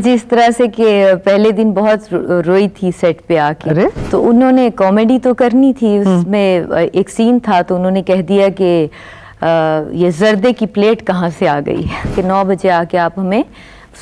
जिस तरह से कि पहले दिन बहुत रोई थी सेट पे आके। अरे? तो उन्होंने कॉमेडी तो करनी थी, उसमें एक सीन था तो उन्होंने कह दिया कि ये जर्दे की प्लेट कहाँ से आ गई कि 9 बजे आके आप हमें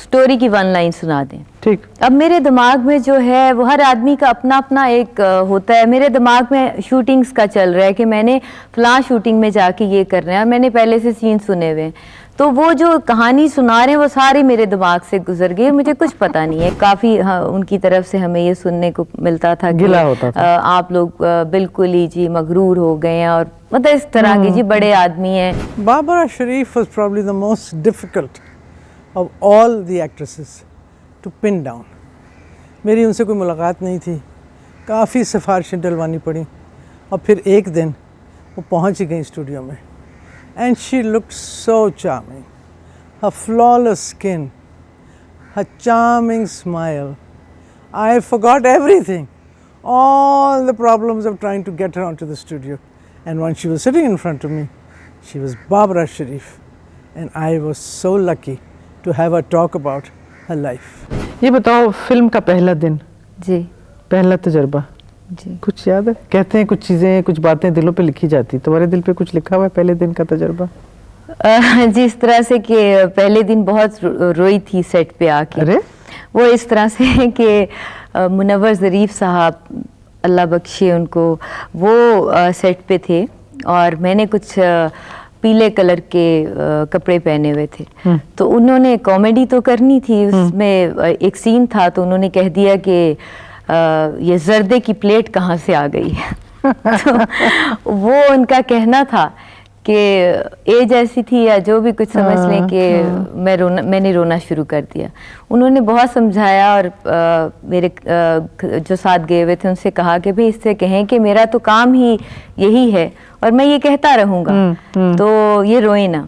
स्टोरी की 1 लाइन सुना दें। ठीक। अब मेरे दिमाग में जो है वो हर आदमी का अपना अपना एक होता है। मेरे दिमाग में शूटिंग्स का चल रहा है कि मैंने फलां शूटिंग में जाके ये करना है और मैंने पहले से सीन सुने हुए हैं, तो वो जो कहानी सुना रहे हैं वो सारी मेरे दिमाग से गुजर गई, मुझे कुछ पता नहीं है। काफ़ी उनकी तरफ से हमें ये सुनने को मिलता था, गिला होता था। आप लोग बिल्कुल ही जी मगरूर हो गए हैं और मतलब इस तरह के जी बड़े आदमी हैं। Barbara Sharif was probably the most difficult of all the actresses to pin down. मेरी उनसे कोई मुलाकात नहीं थी, काफ़ी सिफारिशें डलवानी पड़ी और फिर एक दिन वो पहुंच ही गई स्टूडियो में। And she looked so charming. Her flawless skin, her charming smile. I forgot everything, all the problems of trying to get her onto the studio. And when she was sitting in front of me, she was Barbara Sharif. And I was so lucky to have her talk about her life. ये बताओ, film का पहला दिन, जी, पहला तजर्बा जी, कुछ याद है? कहते हैं कुछ चीजें, कुछ बातें दिलों पे लिखी जाती, तुम्हारे दिल पे कुछ लिखा हुआ है पहले दिन का तजर्बा? जिस तरह से कि पहले दिन बहुत रोई थी सेट पे आके। अरे? वो इस तरह से कि मुनव्वर ज़रीफ साहब, अल्लाह बख्शे उनको, वो सेट पे थे और मैंने कुछ पीले कलर के कपड़े पहने हुए थे, तो उन्होंने कॉमेडी तो करनी थी, उसमें एक सीन था तो उन्होंने कह दिया कि ये जर्दे की प्लेट कहाँ से आ गई तो वो उनका कहना था कि एज ऐसी थी या जो भी कुछ समझ लें कि मैंने रोना शुरू कर दिया। उन्होंने बहुत समझाया और मेरे जो साथ गए हुए थे उनसे कहा कि भाई इससे कहें कि मेरा तो काम ही यही है और मैं ये कहता रहूँगा, तो ये रोए ना।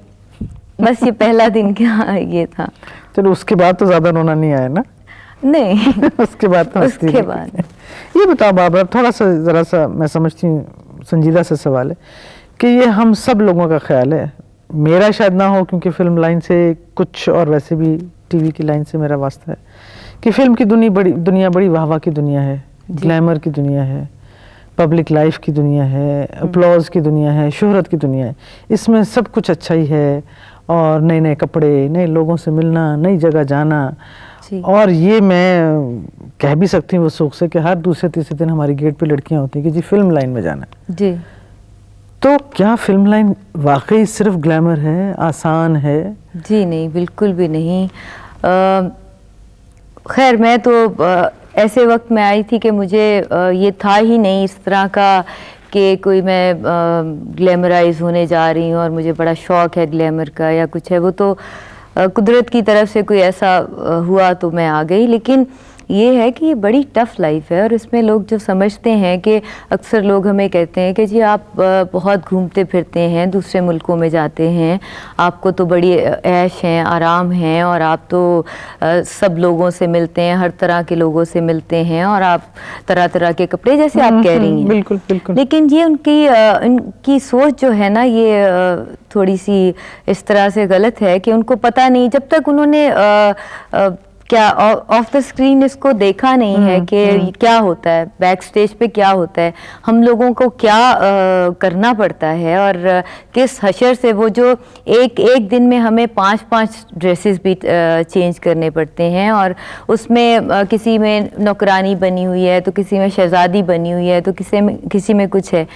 बस ये पहला दिन क्या ये था। चलो, उसके बाद तो ज़्यादा रोना नहीं आया ना? नहीं उसके बाद तो उसके बाद ये बताओ बाबरा, थोड़ा सा ज़रा सा मैं समझती हूँ संजीदा से सवाल है कि ये हम सब लोगों का ख्याल है, मेरा शायद ना हो क्योंकि फिल्म लाइन से कुछ और वैसे भी टीवी की लाइन से मेरा वास्ता है कि फिल्म की दुनिया बड़ी वाहवा की दुनिया है, ग्लैमर की दुनिया है, पब्लिक लाइफ की दुनिया है, अपलॉज की दुनिया है, शोहरत की दुनिया है। इसमें सब कुछ अच्छा ही है और नए नए कपड़े, नए लोगों से मिलना, नई जगह जाना, और ये मैं कह भी सकती हूँ वो शौक से कि हर दूसरे तीसरे दिन हमारी गेट पे लड़कियां होती हैं कि जी फिल्म लाइन में जाना है। जी। तो क्या फिल्म लाइन वाकई सिर्फ ग्लैमर है, आसान है? जी नहीं, बिल्कुल भी नहीं। खैर मैं तो ऐसे वक्त में आई थी कि मुझे ये था ही नहीं इस तरह का कि कोई मैं ग्लैमराइज होने जा रही हूँ और मुझे बड़ा शौक है ग्लैमर का या कुछ है। वो तो कुदरत की तरफ से कोई ऐसा हुआ तो मैं आ गई। लेकिन ये है कि ये बड़ी टफ़ लाइफ है और इसमें लोग जो समझते हैं कि अक्सर लोग हमें कहते हैं कि जी आप बहुत घूमते फिरते हैं, दूसरे मुल्कों में जाते हैं, आपको तो बड़ी ऐश हैं, आराम हैं और आप तो सब लोगों से मिलते हैं, हर तरह के लोगों से मिलते हैं और आप तरह तरह के कपड़े, जैसे आप कह रही हैं। बिल्कुल बिल्कुल। लेकिन ये उनकी सोच जो है ना, ये थोड़ी सी इस तरह से गलत है कि उनको पता नहीं, जब तक उन्होंने क्या ऑफ द स्क्रीन इसको देखा नहीं है कि क्या होता है, बैक स्टेज पे क्या होता है, हम लोगों को क्या करना पड़ता है और किस हशर से वो जो एक दिन में हमें 5-5 ड्रेसेस भी चेंज करने पड़ते हैं और उसमें किसी में नौकरानी बनी हुई है तो किसी में शहजादी बनी हुई है तो किसी में कुछ है।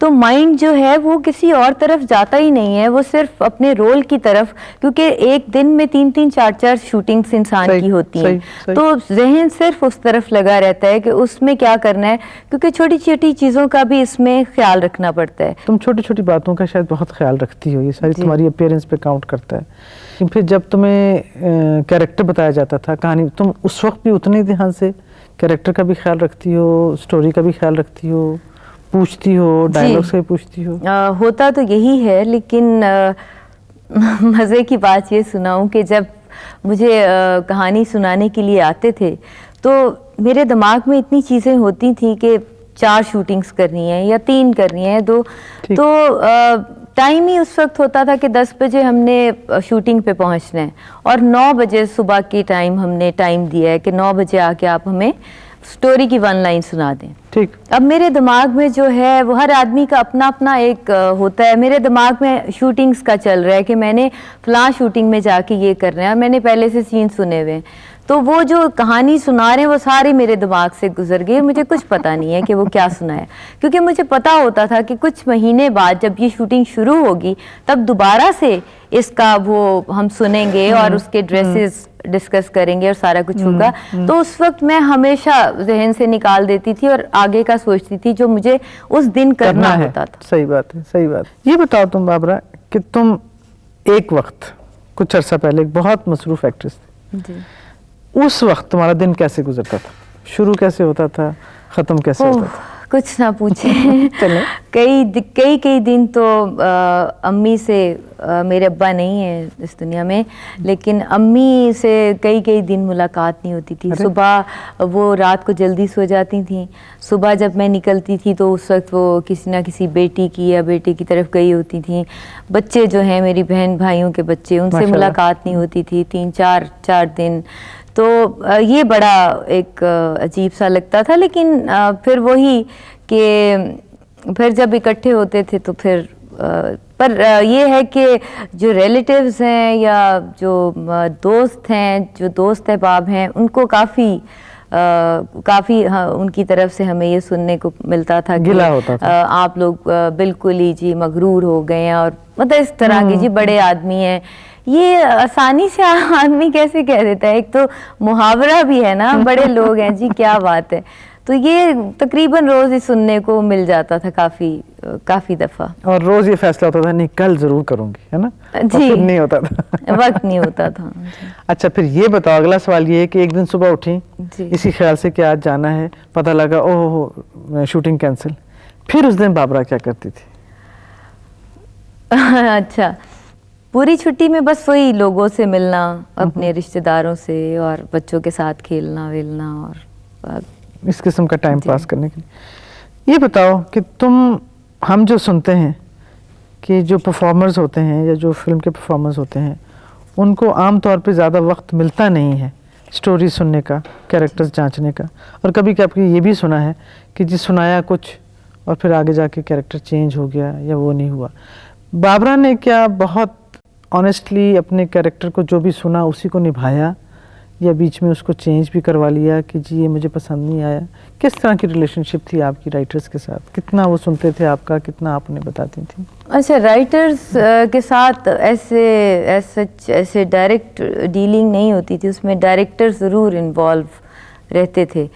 तो माइंड जो है वो किसी और तरफ जाता ही नहीं है, वो सिर्फ अपने रोल की तरफ, क्योंकि एक दिन में 3-3 4-4 शूटिंग्स इंसान की होती हैं, तो जहन सिर्फ उस तरफ लगा रहता है कि उसमें क्या करना है, क्योंकि छोटी छोटी चीज़ों का भी इसमें ख्याल रखना पड़ता है। तुम छोटी छोटी बातों का शायद बहुत ख्याल रखती हो, ये सारी तुम्हारी अपीयरेंस पे काउंट करता है। फिर जब तुम्हें कैरेक्टर बताया जाता था, कहानी, तुम उस वक्त भी उतने ध्यान से कैरेक्टर का भी ख्याल रखती हो, स्टोरी का भी ख्याल रखती हो, पूछती हो, डायलॉग से पूछती हो? होता तो यही है, लेकिन मज़े की बात ये सुनाऊं कि जब मुझे कहानी सुनाने के लिए आते थे तो मेरे दिमाग में इतनी चीज़ें होती थी कि 4 शूटिंग्स करनी है या 3 करनी है, 2, तो टाइम ही उस वक्त होता था कि 10 बजे हमने शूटिंग पे पहुंचना है और 9 बजे सुबह की टाइम हमने टाइम दिया है कि 9 बजे आके आप हमें स्टोरी की 1 लाइन सुना दें। ठीक। अब मेरे दिमाग में जो है वो हर आदमी का अपना अपना एक होता है। मेरे दिमाग में शूटिंग्स का चल रहा है कि मैंने फलां शूटिंग में जाके ये करना है और मैंने पहले से सीन सुने हुए हैं, तो वो जो कहानी सुना रहे हैं वो सारी मेरे दिमाग से गुजर गई। मुझे कुछ पता नहीं है कि वो क्या सुनाया, क्योंकि मुझे पता होता था कि कुछ महीने बाद जब ये शूटिंग शुरू होगी तब दोबारा से इसका वो हम सुनेंगे और उसके ड्रेसेस डिस्कस करेंगे और सारा कुछ होगा। तो उस वक्त मैं हमेशा जहन से निकाल देती थी और आगे का सोचती थी जो मुझे उस दिन करना होता था। सही बात है, सही बात। ये बताओ तुम बाबरा कि तुम एक वक्त कुछ अर्सा पहले एक बहुत मसरूफ एक्ट्रेस थी जी। उस वक्त तुम्हारा दिन कैसे गुजरता था? शुरू कैसे होता था, खत्म कैसे होता था? कुछ ना पूछे। कई दिन तो अम्मी से, मेरे अब्बा नहीं है इस दुनिया में, लेकिन अम्मी से कई दिन मुलाकात नहीं होती थी। सुबह वो रात को जल्दी सो जाती थी, सुबह जब मैं निकलती थी तो उस वक्त वो किसी ना किसी बेटी की या बेटे की तरफ गई होती थी। बच्चे जो हैं मेरी बहन भाइयों के बच्चे, उनसे मुलाकात नहीं होती थी 3-4 दिन। तो ये बड़ा एक अजीब सा लगता था। लेकिन फिर वही कि फिर जब इकट्ठे होते थे तो फिर पर ये है कि जो रिलेटिव्स हैं या जो दोस्त हैं, जो दोस्त अहबाब हैं, उनको काफ़ी उनकी तरफ से हमें ये सुनने को मिलता था कि होता था। आप लोग बिल्कुल ही जी मगरूर हो गए हैं और मतलब इस तरह के जी बड़े आदमी हैं। ये आसानी से आदमी कैसे कह देता है, एक तो मुहावरा भी है ना, बड़े लोग हैं जी, क्या बात है। तो ये तकरीबन रोज ही सुनने को मिल जाता था काफी दफा। और रोज ये फैसला होता था नहीं कल जरूर करूंगी, है ना जी। नहीं होता था वक्त नहीं होता था। अच्छा, फिर ये बताओ, अगला सवाल ये है कि एक दिन सुबह उठी इसी ख्याल से कि आज जाना है, पता लगा ओह शूटिंग कैंसिल, फिर उस दिन बाबरा क्या करती थी? अच्छा, पूरी छुट्टी में बस वही लोगों से मिलना, अपने रिश्तेदारों से और बच्चों के साथ खेलना वेलना और इस किस्म का टाइम पास करने के लिए। ये बताओ कि हम जो सुनते हैं कि जो परफॉर्मर्स होते हैं या जो फिल्म के परफॉर्मर्स होते हैं उनको आम तौर पे ज़्यादा वक्त मिलता नहीं है स्टोरी सुनने का, कैरेक्टर्स जांचने का, और कभी कभी ये भी सुना है कि जी सुनाया कुछ और फिर आगे जाके कैरेक्टर चेंज हो गया या वो नहीं हुआ। बाबरा ने क्या बहुत ऑनेस्टली अपने कैरेक्टर को जो भी सुना उसी को निभाया या बीच में उसको चेंज भी करवा लिया कि जी ये मुझे पसंद नहीं आया? किस तरह की रिलेशनशिप थी आपकी राइटर्स के साथ? कितना वो सुनते थे आपका, कितना आप उन्हें बताती थी? अच्छा, राइटर्स के साथ ऐसे डायरेक्ट डीलिंग नहीं होती थी, उसमें डायरेक्टर ज़रूर इन्वॉल्व रहते थे।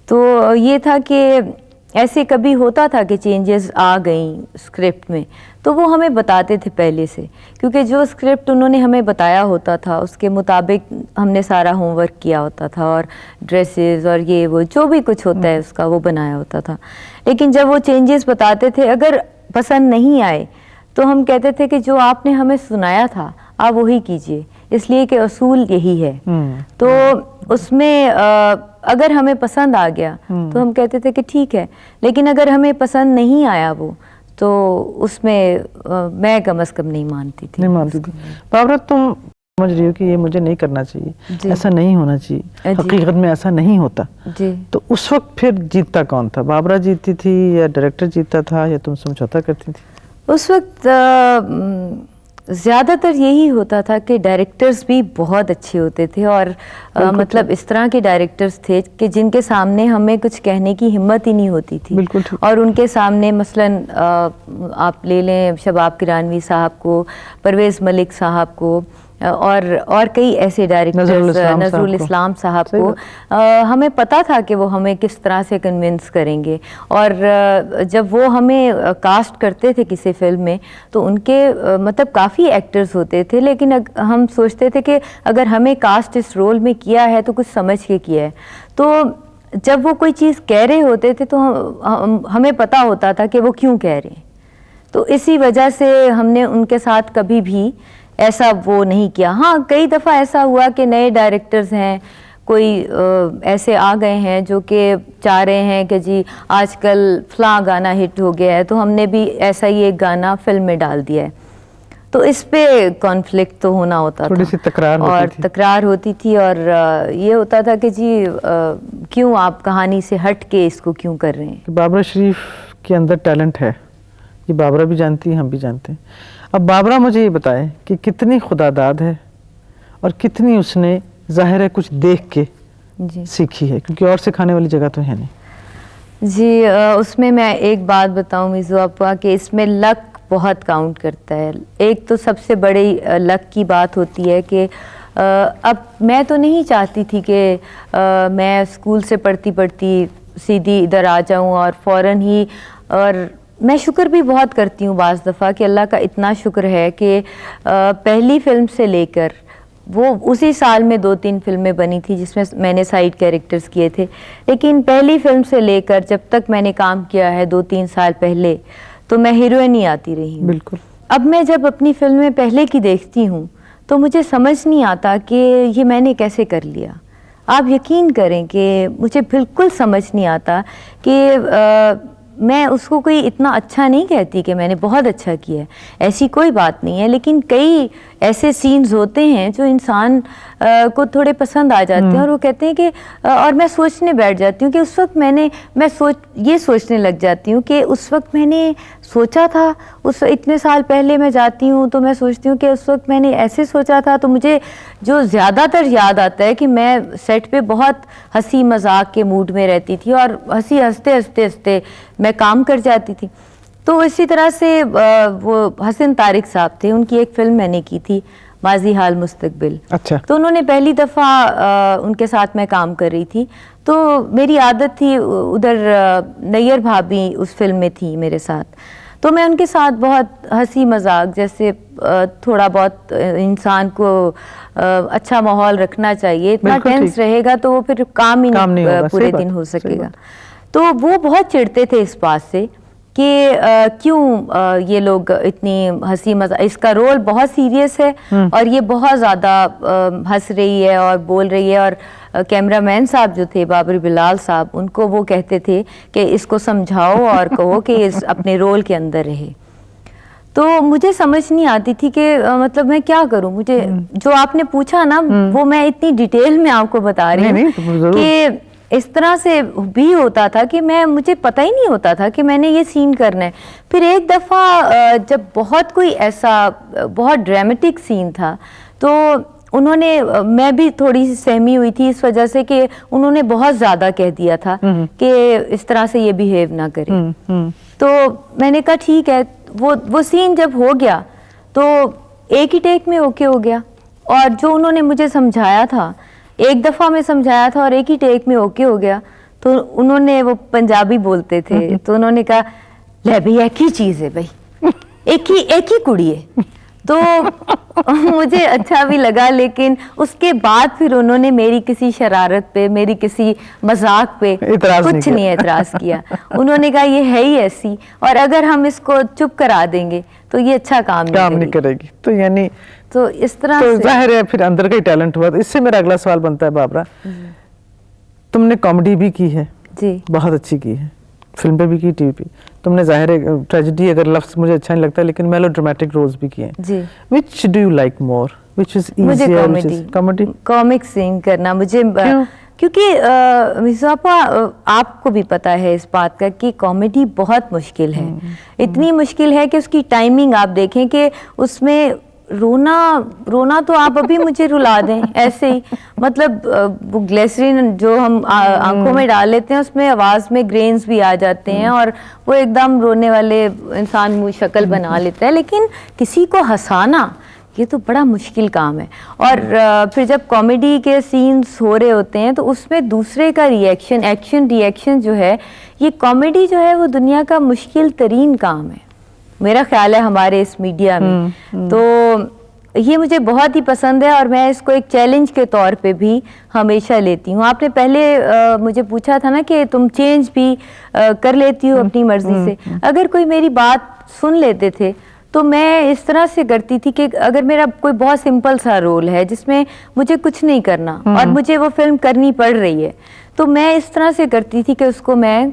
तो ये था कि ऐसे कभी होता था कि चेंजेस आ गई स्क्रिप्ट में तो वो हमें बताते थे पहले से, क्योंकि जो स्क्रिप्ट उन्होंने हमें बताया होता था उसके मुताबिक हमने सारा होमवर्क किया होता था और ड्रेसेस और ये वो जो भी कुछ होता है उसका वो बनाया होता था। लेकिन जब वो चेंजेस बताते थे, अगर पसंद नहीं आए तो हम कहते थे कि जो आपने हमें सुनाया था आप वही कीजिए, इसलिए कि असूल यही है। तो उसमें अगर हमें पसंद आ गया तो हम कहते थे कि ठीक है, लेकिन अगर हमें पसंद नहीं आया वो तो उसमें मैं कम से कम नहीं मानती थी। बाबरा, तुम समझ रही हो कि ये मुझे नहीं करना चाहिए, ऐसा नहीं होना चाहिए, हकीकत में ऐसा नहीं होता जी। तो उस वक्त फिर जीतता कौन था? बाबरा जीतती थी या डायरेक्टर जीतता था या तुम समझौता करती थी? उस वक्त ज़्यादातर यही होता था कि डायरेक्टर्स भी बहुत अच्छे होते थे और मतलब इस तरह के डायरेक्टर्स थे कि जिनके सामने हमें कुछ कहने की हिम्मत ही नहीं होती थी। और उनके सामने मसलन आप ले लें शबाब किरानवी साहब को, परवेज़ मलिक साहब को और कई ऐसे डायरेक्टर्स, नजरुल इस्लाम साहब को हमें पता था कि वो हमें किस तरह से कन्विंस करेंगे। और जब वो हमें कास्ट करते थे किसी फिल्म में तो उनके मतलब काफ़ी एक्टर्स होते थे, लेकिन हम सोचते थे कि अगर हमें कास्ट इस रोल में किया है तो कुछ समझ के किया है। तो जब वो कोई चीज़ कह रहे होते थे तो हमें पता होता था कि वो क्यों कह रहे हैं। तो इसी वजह से हमने उनके साथ कभी भी ऐसा वो नहीं किया। हाँ, कई दफ़ा ऐसा हुआ कि नए डायरेक्टर्स हैं, कोई ऐसे आ गए हैं जो कि चाह रहे हैं कि जी आजकल फलां गाना हिट हो गया है, तो हमने भी ऐसा ही एक गाना फिल्म में डाल दिया है। तो इस पे कॉन्फ्लिक्ट तो होना होता थोड़ी था सी तकरार और होती थी। तकरार होती थी और ये होता था कि जी क्यों आप कहानी से हट के इसको क्यों कर रहे हैं। बाबरा शरीफ के अंदर टैलेंट है, ये बाबरा भी जानती है, हम भी जानते हैं। अब बाबरा मुझे ये बताए कि कितनी खुदादाद है और कितनी उसने जाहिर है कुछ देख के जी सीखी है, क्योंकि और सिखाने वाली जगह तो है नहीं। जी उसमें मैं एक बात बताऊं मिज़ू आपा कि इसमें लक बहुत काउंट करता है। एक तो सबसे बड़ी लक की बात होती है कि अब मैं तो नहीं चाहती थी कि मैं स्कूल से पढ़ती पढ़ती सीधी इधर आ जाऊं और फ़ौरन ही, और मैं शुक्र भी बहुत करती हूँ बाज़ दफ़ा कि अल्लाह का इतना शुक्र है कि पहली फ़िल्म से लेकर वो उसी साल में 2-3 फिल्में बनी थी जिसमें मैंने साइड कैरेक्टर्स किए थे, लेकिन पहली फिल्म से लेकर जब तक मैंने काम किया है 2-3 साल पहले, तो मैं हीरोइन ही आती रही हूँ। बिल्कुल। अब मैं जब अपनी फिल्में पहले की देखती हूँ तो मुझे समझ नहीं आता कि ये मैंने कैसे कर लिया। आप यकीन करें कि मुझे बिल्कुल समझ नहीं आता कि मैं उसको कोई इतना अच्छा नहीं कहती कि मैंने बहुत अच्छा किया है, ऐसी कोई बात नहीं है, लेकिन कई ऐसे सीन्स होते हैं जो इंसान को थोड़े पसंद आ जाते हैं और वो कहते हैं कि और मैं सोचने बैठ जाती हूँ कि उस वक्त ये सोचने लग जाती हूँ कि उस वक्त मैंने सोचा था, उस इतने साल पहले मैं जाती हूँ तो मैं सोचती हूँ कि उस वक्त मैंने ऐसे सोचा था। तो मुझे जो ज़्यादातर याद आता है कि मैं सेट पे बहुत हंसी मजाक के मूड में रहती थी और हंसते हंसते मैं काम कर जाती थी। तो इसी तरह से वो हसन तारिक साहब थे, उनकी एक फिल्म मैंने की थी माजी हाल मुस्तकबिल। अच्छा। तो उन्होंने पहली दफ़ा उनके साथ मैं काम कर रही थी, तो मेरी आदत थी उधर नैयर भाभी उस फिल्म में थी मेरे साथ, तो मैं उनके साथ बहुत हंसी मजाक, जैसे थोड़ा बहुत इंसान को अच्छा माहौल रखना चाहिए, इतना टेंस रहेगा तो वो फिर काम ही नहीं पूरे दिन हो सकेगा। तो वो बहुत चिढ़ते थे इस बात से कि क्यों ये लोग इतनी हंसी मजाक, इसका रोल बहुत सीरियस है और ये बहुत ज़्यादा हंस रही है और बोल रही है। और कैमरामैन साहब जो थे बाबर बिलाल साहब, उनको वो कहते थे कि इसको समझाओ और कहो कि इस अपने रोल के अंदर रहे। तो मुझे समझ नहीं आती थी कि मतलब मैं क्या करूं। मुझे जो आपने पूछा ना वो मैं इतनी डिटेल में आपको बता रही हूँ कि इस तरह से भी होता था कि मुझे पता ही नहीं होता था कि मैंने ये सीन करना है। फिर एक दफ़ा जब बहुत कोई ऐसा बहुत ड्रामेटिक सीन था तो उन्होंने, मैं भी थोड़ी सी सहमी हुई थी इस वजह से कि उन्होंने बहुत ज़्यादा कह दिया था कि इस तरह से ये बिहेव ना करे। तो मैंने कहा ठीक है। वो सीन जब हो गया तो एक ही टेक में ओके हो गया, और जो उन्होंने मुझे समझाया था, एक दफ़ा में समझाया था और एक ही टेक में ओके हो गया। तो उन्होंने, वो पंजाबी बोलते थे, तो उन्होंने कहा ले भाई एक ही चीज़ है भाई, एक ही कुड़ी है। तो मुझे अच्छा भी लगा, लेकिन उसके बाद फिर उन्होंने मेरी किसी शरारत पे, मेरी किसी मजाक पे कुछ नहीं एतराज़ किया। उन्होंने कहा ये है ही ऐसी, और अगर हम इसको चुप करा देंगे तो ये अच्छा काम नहीं करेगी। तो यानी तो इस तरह तो जाहिर है फिर अंदर का ही टैलेंट हुआ। इससे मेरा अगला सवाल बनता है बाबरा, तुमने कॉमेडी भी की है जी, बहुत अच्छी की है, फिल्म पे भी की, टीवी पे। तुमने जाहिर है ट्रेजेडी अगर लफ्ज मुझे अच्छा नहीं लगता, लेकिन मेलोड्रामेटिक रोल्स भी किए हैं जी। Which do you like more, which is easier? Comedy, comic scene करना मुझे, क्योंकि मिसापा आपको भी पता है इस बात का कि कॉमेडी बहुत मुश्किल है। इतनी मुश्किल है कि उसकी टाइमिंग आप देखें कि उसमें रोना तो आप अभी मुझे रुला दें ऐसे ही, मतलब वो ग्लिसरीन जो हम आंखों में डाल लेते हैं उसमें आवाज़ में ग्रेन्स भी आ जाते हैं और वो एकदम रोने वाले इंसान मुँह शक्ल बना लेता है। लेकिन किसी को हंसाना ये तो बड़ा मुश्किल काम है। और फिर जब कॉमेडी के सीन्स हो रहे होते हैं तो उसमें दूसरे का रिएक्शन, एक्शन रिएक्शन जो है, ये कॉमेडी जो है वो दुनिया का मुश्किल तरीन काम है मेरा ख्याल है हमारे इस मीडिया में। तो ये मुझे बहुत ही पसंद है और मैं इसको एक चैलेंज के तौर पे भी हमेशा लेती हूँ। आपने पहले मुझे पूछा था ना कि तुम चेंज भी कर लेती हो अपनी मर्जी से। अगर कोई मेरी बात सुन लेते थे तो मैं इस तरह से करती थी कि अगर मेरा कोई बहुत सिंपल सा रोल है जिसमें मुझे कुछ नहीं करना और मुझे वो फिल्म करनी पड़ रही है, तो मैं इस तरह से करती थी कि उसको मैं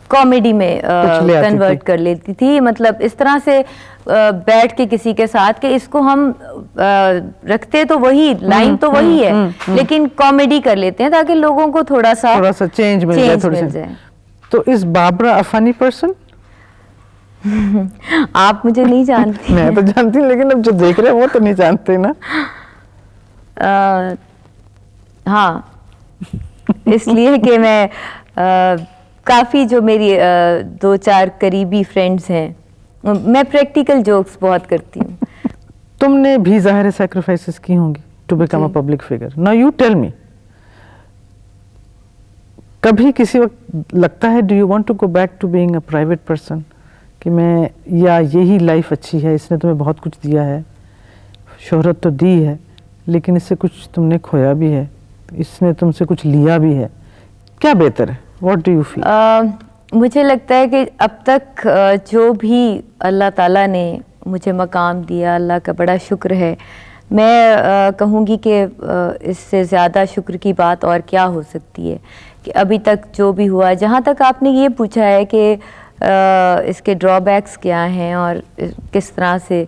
कॉमेडी में कन्वर्ट कर लेती थी। मतलब इस तरह से बैठ के किसी के साथ कि इसको हम रखते तो वही लाइन तो वही है लेकिन कॉमेडी कर लेते हैं ताकि लोगों को थोड़ा सा चेंज मिल जाए। तो is Babra a funny person? आप मुझे नहीं जानती। मैं तो जानती हूँ लेकिन अब जो देख रहे हैं वो तो नहीं जानते ना। हाँ, इसलिए कि मैं काफ़ी जो मेरी 2-4 करीबी फ्रेंड्स हैं, मैं प्रैक्टिकल जोक्स बहुत करती हूँ। तुमने भी ज़ाहिर सैक्रिफाइसेस की होंगी to become a public figure. Now you tell me, कभी किसी वक्त लगता है do you want to go back to being a private person, कि मैं या यही लाइफ अच्छी है, इसने तुम्हें बहुत कुछ दिया है, शोहरत तो दी है लेकिन इससे कुछ तुमने खोया भी है, इसने तुमसे कुछ लिया भी है, क्या बेहतर है? What do you feel? मुझे लगता है कि अब तक जो भी अल्लाह ताला ने मुझे मकाम दिया, अल्लाह का बड़ा शुक्र है। मैं कहूँगी कि इससे ज़्यादा शुक्र की बात और क्या हो सकती है कि अभी तक जो भी हुआ, जहाँ तक आपने ये पूछा है कि इसके ड्रॉबैक्स क्या हैं और किस तरह से,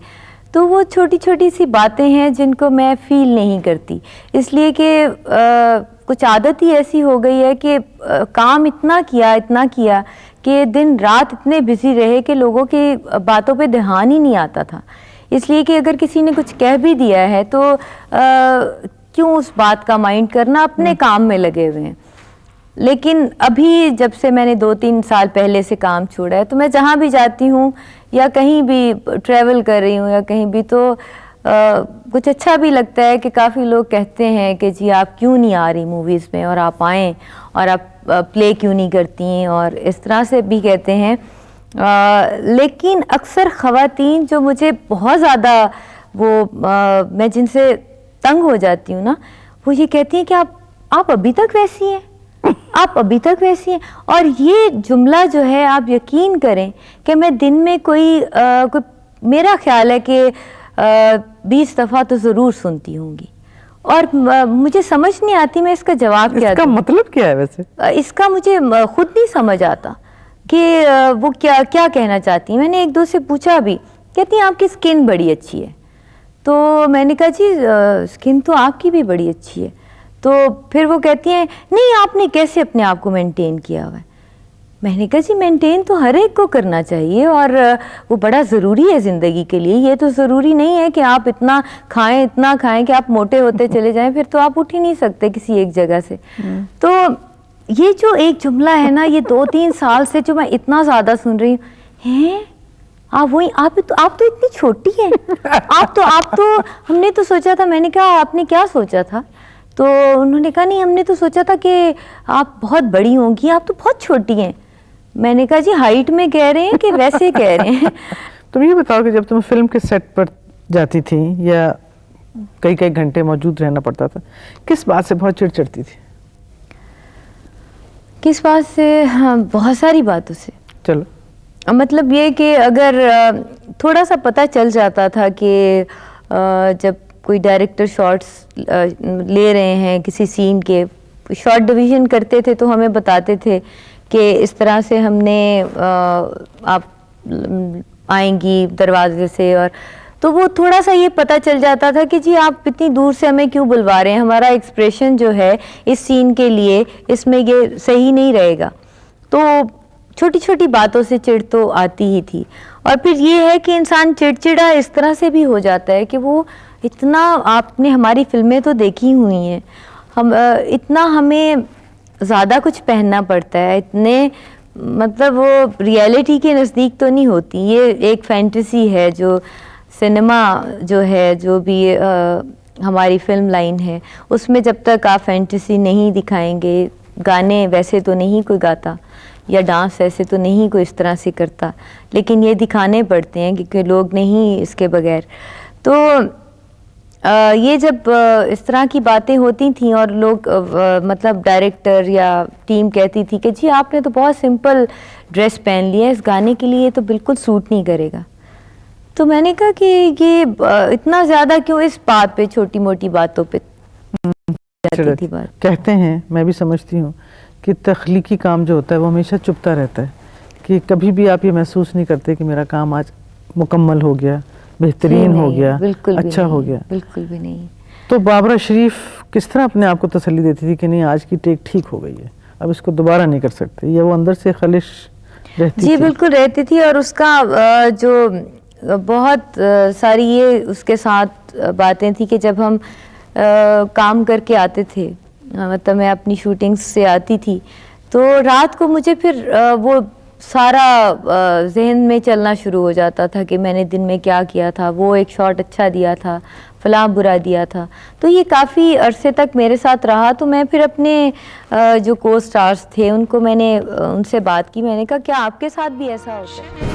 तो वो छोटी छोटी सी बातें हैं जिनको मैं फील नहीं करती, इसलिए कि कुछ आदत ही ऐसी हो गई है कि काम इतना किया कि दिन रात इतने बिजी रहे कि लोगों की बातों पे ध्यान ही नहीं आता था। इसलिए कि अगर किसी ने कुछ कह भी दिया है तो क्यों उस बात का माइंड करना, अपने काम में लगे हुए हैं। लेकिन अभी जब से मैंने 2-3 साल पहले से काम छोड़ा है, तो मैं जहाँ भी जाती हूँ या कहीं भी ट्रैवल कर रही हूँ या कहीं भी, तो कुछ अच्छा भी लगता है कि काफ़ी लोग कहते हैं कि जी आप क्यों नहीं आ रही मूवीज़ में, और आप आएँ और आप प्ले क्यों नहीं करती हैं, और इस तरह से भी कहते हैं। लेकिन अक्सर ख़वातीन जो मुझे बहुत ज़्यादा मैं जिनसे तंग हो जाती हूँ ना, वो ये कहती हैं कि आप अभी तक वैसी हैं, आप अभी तक वैसी हैं। और ये जुमला जो है, आप यकीन करें कि मैं दिन में कोई मेरा ख्याल है कि 20 दफ़ा तो ज़रूर सुनती होंगी, और मुझे समझ नहीं आती मैं इसका जवाब क्या दूँ। इसका मतलब क्या है वैसे? इसका मुझे खुद नहीं समझ आता कि वो क्या कहना चाहती हैं। मैंने एक दो से पूछा भी, कहती हैं आपकी स्किन बड़ी अच्छी है। तो मैंने कहा जी स्किन तो आपकी भी बड़ी अच्छी है। तो फिर वो कहती हैं नहीं आपने कैसे अपने आप को मेंटेन किया हुआ है। मैंने कहा जी मेंटेन तो हर एक को करना चाहिए और वो बड़ा ज़रूरी है ज़िंदगी के लिए। ये तो ज़रूरी नहीं है कि आप इतना खाएं कि आप मोटे होते चले जाएं, फिर तो आप उठ ही नहीं सकते किसी एक जगह से। तो ये जो एक जुमला है ना, ये 2-3 साल से जो मैं इतना ज़्यादा सुन रही हूँ, हैं आप तो इतनी छोटी हैं, आप तो हमने तो सोचा था। मैंने कहा आपने क्या सोचा था? तो उन्होंने कहा नहीं हमने तो सोचा था कि आप बहुत बड़ी होंगी, आप तो बहुत छोटी हैं। मैंने कहा जी हाइट में कह रहे हैं कि वैसे कह रहे हैं? तुम ये बताओ कि जब तुम फिल्म के सेट पर जाती थी या कई घंटे मौजूद रहना पड़ता था, किस बात से बहुत चिढ़ चढ़ती थी? किस बात से? हाँ, बहुत सारी बातों से। चलो, मतलब ये कि अगर थोड़ा सा पता चल जाता था कि जब कोई डायरेक्टर शॉट्स ले रहे हैं किसी सीन के, शॉट डिवीज़न करते थे तो हमें बताते थे कि इस तरह से हमने आप आएंगी दरवाजे से, और तो वो थोड़ा सा ये पता चल जाता था कि जी आप इतनी दूर से हमें क्यों बुलवा रहे हैं, हमारा एक्सप्रेशन जो है इस सीन के लिए इसमें ये सही नहीं रहेगा। तो छोटी छोटी बातों से चिढ़ तो आती ही थी। और फिर ये है कि इंसान चिड़चिड़ा इस तरह से भी हो जाता है कि वो इतना, आपने हमारी फिल्में तो देखी हुई हैं, हम इतना हमें ज़्यादा कुछ पहनना पड़ता है, इतने मतलब वो रियलिटी के नज़दीक तो नहीं होती। ये एक फैंटेसी है जो सिनेमा जो है, जो भी हमारी फिल्म लाइन है, उसमें जब तक आप फैंटेसी नहीं दिखाएंगे, गाने वैसे तो नहीं कोई गाता या डांस ऐसे तो नहीं कोई इस तरह से करता, लेकिन ये दिखाने पड़ते हैं क्योंकि लोग नहीं इसके बगैर। तो ये जब इस तरह की बातें होती थी और लोग मतलब डायरेक्टर या टीम कहती थी कि जी आपने तो बहुत सिंपल ड्रेस पहन लिया है, इस गाने के लिए तो बिल्कुल सूट नहीं करेगा, तो मैंने कहा कि ये इतना ज़्यादा क्यों इस बात पे, छोटी मोटी बातों पे जाती थी बात। कहते हैं, मैं भी समझती हूँ कि तख्लीकी काम जो होता है वो हमेशा चुभता रहता है, कि कभी भी आप ये महसूस नहीं करते कि मेरा काम आज मुकम्मल हो गया, बेहतरीन हो गया, अच्छा हो गया। बिल्कुल भी नहीं। तो बाबरा शरीफ किस तरह अपने आप को तसल्ली देती थी कि नहीं आज की टेक ठीक हो गई है, अब इसको दोबारा नहीं कर सकते, या वो अंदर से खलिश रहती जी थी? बिल्कुल रहती थी, और उसका जो बहुत सारी ये उसके साथ बातें थी कि जब हम काम करके आते थे, मतलब मैं अपनी शूटिंग्स से आती थी, तो रात को मुझे फिर वो सारा जहन में चलना शुरू हो जाता था कि मैंने दिन में क्या किया था, वो एक शॉट अच्छा दिया था, फलां बुरा दिया था। तो ये काफ़ी अरसे तक मेरे साथ रहा। तो मैं फिर अपने जो को स्टार्स थे उनको मैंने उनसे बात की, मैंने कहा क्या आपके साथ भी ऐसा होता है?